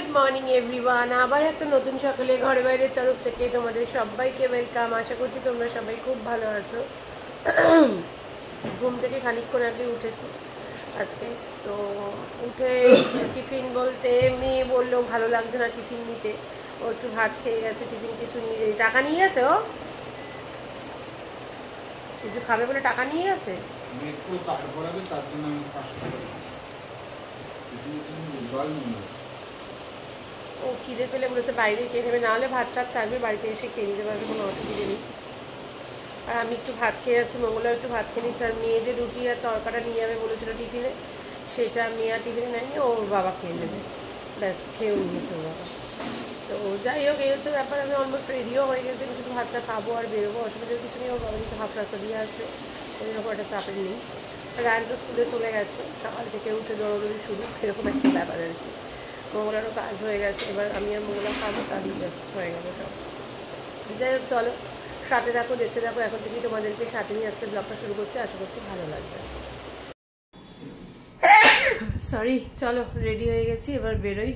Good morning everyone. আবার একটা নতুন সকালে ঘরে বাইরের তরফ থেকে তোমাদের সবাইকে ওয়েলকাম। আশা করছি তোমরা সবাই খুব ভালো আছো। ঘুম থেকে খানিকক্ষণ আগে উঠেছি আজকে। তো উঠে টিফিন বলতে মেয়ে বললো ভালো লাগছে না টিফিন নিতে, ও একটু ভাত খেয়ে গেছে, টিফিন কিছু নিয়ে যাই। টাকা নিয়ে গেছে, ও কিছু খাবে বলে টাকা নিয়ে গেছে। ও খিদে পেলে বলেছে বাইরে খেয়ে নেবে, নাহলে ভাত টাত থাকবে বাড়িতে এসে খেয়ে নিতে পারবে, কোনো অসুবিধে নেই। আর আমি একটু ভাত খেয়ে যাচ্ছি, মঙ্গলা একটু ভাত খেয়ে নিচ্ছি। আর মেয়ে যে রুটি আর তরকাটা নিয়ে যাবে বলেছিল টিফিনে, সেটা মেয়ে আর টিফিনে নেয়নি, ওর বাবা খেয়ে নেবে। ব্যাস খেয়েও নিয়েছে ওর বাবা। তো যাই হোক, এই হচ্ছে ব্যাপার। আমি অলমোস্ট রেডিও হয়ে গেছি, আমি শুধু ভাতটা খাবো আর বেরোবো, অসুবিধার কিছু নেই। ওর বাবা কিন্তু হাফ রাস্তা দিয়ে আসবে, এরকম একটা চাপের নেই। রায়ন তো স্কুলে চলে গেছে, সকাল থেকে উঠে দৌড়দৌড়ি শুরু, এরকম একটা ব্যাপার আর কি। মঙ্গলারও কাজ হয়ে গেছে, এবার আমি আর মঙ্গলা খাবো, তাহলে ব্যাস হয়ে গেলো সব। যাই হোক, চলো সাথে থাকো, দেখতে থাকো। এখন থেকেই তোমাদেরকে সাথে নিয়ে আজকে ব্লগটা শুরু করছি, আশা করছি ভালো লাগবে। সরি, চলো রেডি হয়ে গেছি, এবার বেরোই।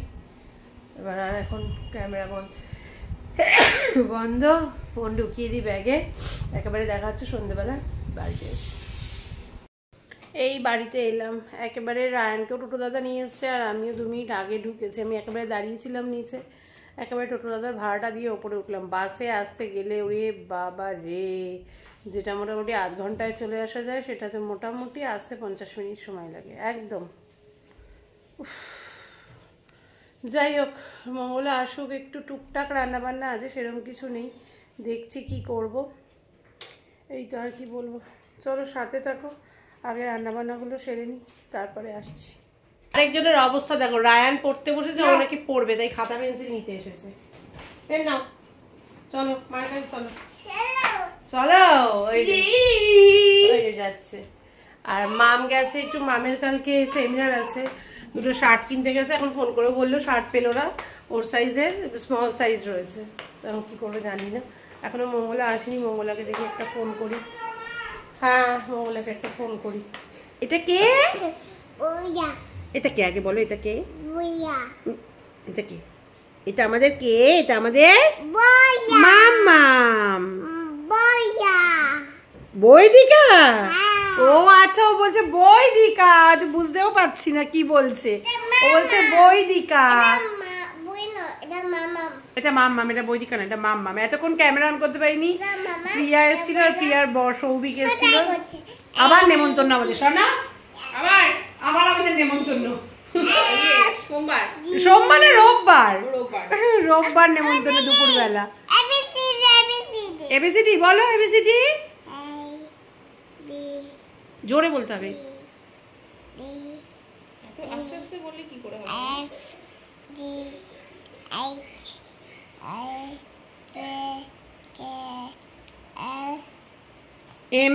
এবার আর এখন ক্যামেরা বন্ধ, ফোন ঢুকিয়ে দিই ব্যাগে। একেবারে দেখা হচ্ছে সন্ধ্যেবেলা বাড়িতে। এই বাড়িতে এলাম, একেবারে রায়ানকেও টোটো দাদা নিয়ে এসছে, আর আমিও 2 মিনিট আগে ঢুকেছি। আমি একেবারে দাঁড়িয়েছিলাম নিচে, একেবারে টোটো দাদার ভাড়াটা দিয়ে ওপরে উঠলাম। বাসে আসতে গেলে ওরে বাবা রে, যেটা মোটামুটি আধ ঘন্টায় চলে আসা যায়, সেটাতে মোটামুটি আসতে 50 মিনিট সময় লাগে একদম। যাই হোক, মঙ্গলা আসুক, একটু টুকটাক রান্নাবান্না আছে, সেরকম কিছু নেই, দেখছি কি করব। এই তো, আর কি বলবো। চলো সাথে থাকো, আগে রান্নাবান্নাগুলো সেরে নিই, তারপরে আসছি। আরেকজনের অবস্থা দেখো, রায়ান পড়তে বসেছে, ও নাকি পড়বে, তাই খাতা পেন্সিল নিতে এসেছে। এর নাও, চলো মায়ের কাছে চলো, চলো। ওই যে যাচ্ছে। আর মাম গেছে একটু, মামের কালকে সেমিনার আছে, 2টো শার্ট কিনতে গেছে। এখন ফোন করে বললো শার্ট পেলো না, ওর সাইজের স্মল সাইজ রয়েছে। তখন কী করবে জানি না, এখনও মঙ্গলা আসেনি। মঙ্গলাকে দেখি একটা ফোন করি। হ্যাঁ, মঙ্গলাকে একটা ফোন করি। এটা কে? এটা কে আগে বলো, এটা কে? এটা কে? এটা আমাদের কে? এটা আমাদের মাম্মাম, বৈদিকা। ও আচ্ছা, ও বলছে বৈদিকা, বুঝতেও পারছি না কি বলছে। ও বলছে বৈদিকা। এটা মাম্মাম, এটা বৈদিকা না, এটা মাম্মাম। এতক্ষণ ক্যামেরা অন করতে পারিনি, প্রিয়া এসেছিল, আর প্রিয়ার বর সৌভিক এসেছিল। আবার নেমন্তন্ন আমাদের, শোনা, আবার আবার আমাদের নেমন্তন্ন। সোমবার না রোববার, রোববার নেমন্তন্ন দুপুরবেলা। এবিসিডি বলো, এবিসিডি জোরে বলতে হবে, আস্তে আস্তে বললে কি করে হবে? এম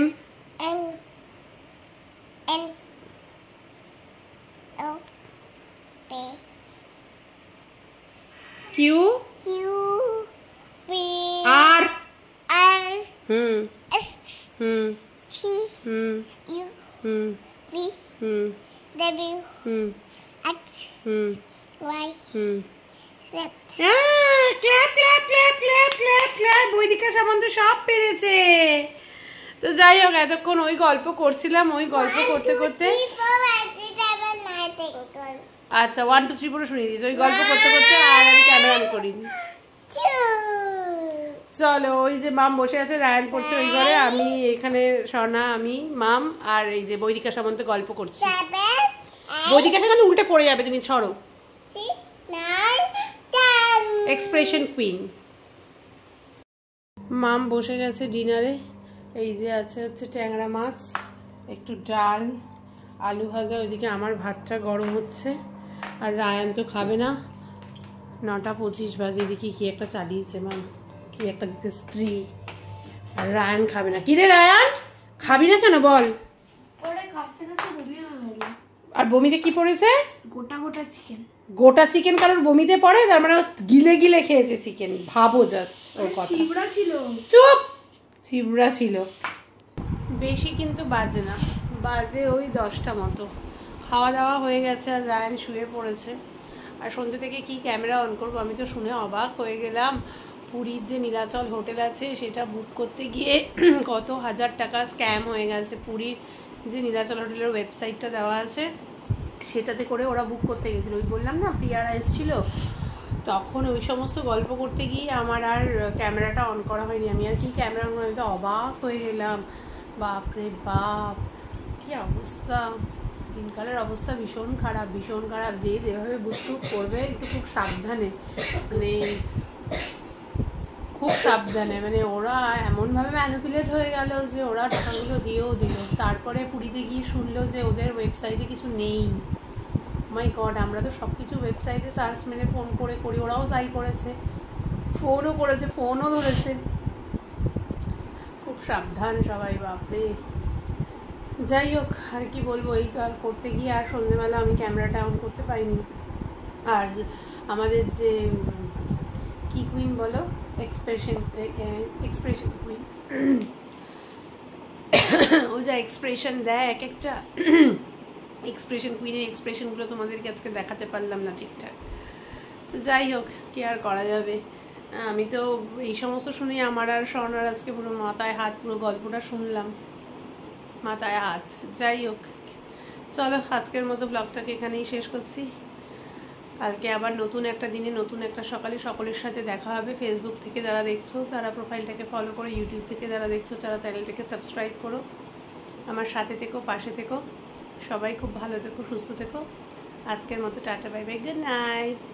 কিউ আর বৈদিকা সামন্ত সব পেরেছে। তো যাই হোক, এতক্ষণ ওই গল্প করছিলাম, ওই গল্প করতে করতে, আচ্ছা 1 2 3 পুরো শুনিয়ে দিয়েছি, ওই গল্প করতে করতে আর আমি ক্যামেরা অন করিনি। চলো, ওই যে মাম বসে আছে, রায়ান পড়ছে ওই ঘরে, আমি এখানে স্বর্ণা, আমি মাম আর এই যে বৈদিকা সামন্ত গল্প করছি। বৈদিকা সামন্ত উল্টে পড়ে যাবে, তুমি ছড়ো। Expression queen. মাম বসে গেছে ডিনারে। এই যে আছে হচ্ছে ট্যাংরা মাছ, একটু ডাল, আলু ভাজা। ওইদিকে আমার ভাতটা গরম হচ্ছে, আর রায়ান তো খাবে না। 9:25 বাজে, এদিকে কি একটা চালিয়েছে মাম, কি একটা স্ত্রী। আর রায়ান খাবে না। কি রে রায়ান, খাবি না কেন বল? আর বমিতে কি পড়েছে? গোটা চিকেন কারোর বমিতে পড়ে? তার মানে গিলে গিলে খেয়েছে চিকেন, ভাবো জাস্ট ওর কথা। চুপ, ছিবড়া ছিল। বেশি কিন্তু বাজে না, বাজে ওই 10টা মতো। খাওয়া দাওয়া হয়ে গেছে, আর রায়ান শুয়ে পড়েছে। আর সন্ধ্যে থেকে কি ক্যামেরা অন করবো, আমি তো শুনে অবাক হয়ে গেলাম। পুরীর যে নীলাচল হোটেল আছে সেটা বুক করতে গিয়ে কত হাজার টাকা স্ক্যাম হয়ে গেছে। পুরীর যে নীলাচল হোটেলের ওয়েবসাইটটা দেওয়া আছে সেটাতে করে ওরা বুক করতে গেছিলো। ওই বললাম না প্রিয়ারা এসেছিল, তখন ওই সমস্ত গল্প করতে গিয়ে আমার আর ক্যামেরাটা অন করা হয়নি। আমি আর কি ক্যামেরা অন করে আমি তো অবাক হয়ে গেলাম। বাপরে বাপ, কী অবস্থা! দিনকালের অবস্থা ভীষণ খারাপ, ভীষণ খারাপ। যে যেভাবে বুঝটুক করবে একটু খুব সাবধানে, মানে খুব সাবধানে। মানে ওরা এমনভাবে ম্যানিপুলেট হয়ে গেল যে ওরা টাকাগুলো দিয়েও দিল, তারপরে পুরীতে গিয়ে শুনলো যে ওদের ওয়েবসাইটে কিছু নেই। মাই গড, আমরা তো সব কিছু ওয়েবসাইটে সার্চ মেরে ফোন করে করি, ওরাও তাই করেছে, ফোনও করেছে, ফোনও ধরেছে। খুব সাবধান সবাই, বাপরে। যাই হোক, আর কি বলবো, এই করতে গিয়ে আর সন্ধ্যেবেলা আমি ক্যামেরাটা অন করতে পারিনি। আর আমাদের যে কি কুইন বলো, এক্সপ্রেশন কুইন, ও যা এক্সপ্রেশন দেয় এক একটা, এক্সপ্রেশন কুইনের এক্সপ্রেশনগুলো তোমাদেরকে আজকে দেখাতে পারলাম না ঠিকঠাক। তো যাই হোক, কি আর করা যাবে। আমি তো এই সমস্ত শুনে আমার আর স্বর্ণার আজকে পুরো মাথায় হাত, পুরো গল্পটা শুনলাম মাথায় হাত। যাই হোক, চলো আজকের মতো ব্লগটাকে এখানেই শেষ করছি। কালকে আবার নতুন একটা দিনে নতুন একটা সকালে সকলের সাথে দেখা হবে। ফেসবুক থেকে যারা দেখছো তারা প্রোফাইলটাকে ফলো করো, ইউটিউব থেকে যারা দেখছো তারা চ্যানেলটাকে সাবস্ক্রাইব করো। আমার সাথে থেকো, পাশে থেকো। সবাই খুব ভালো থেকো, সুস্থ থেকো। আজকের মতো tata, bye bye, good night.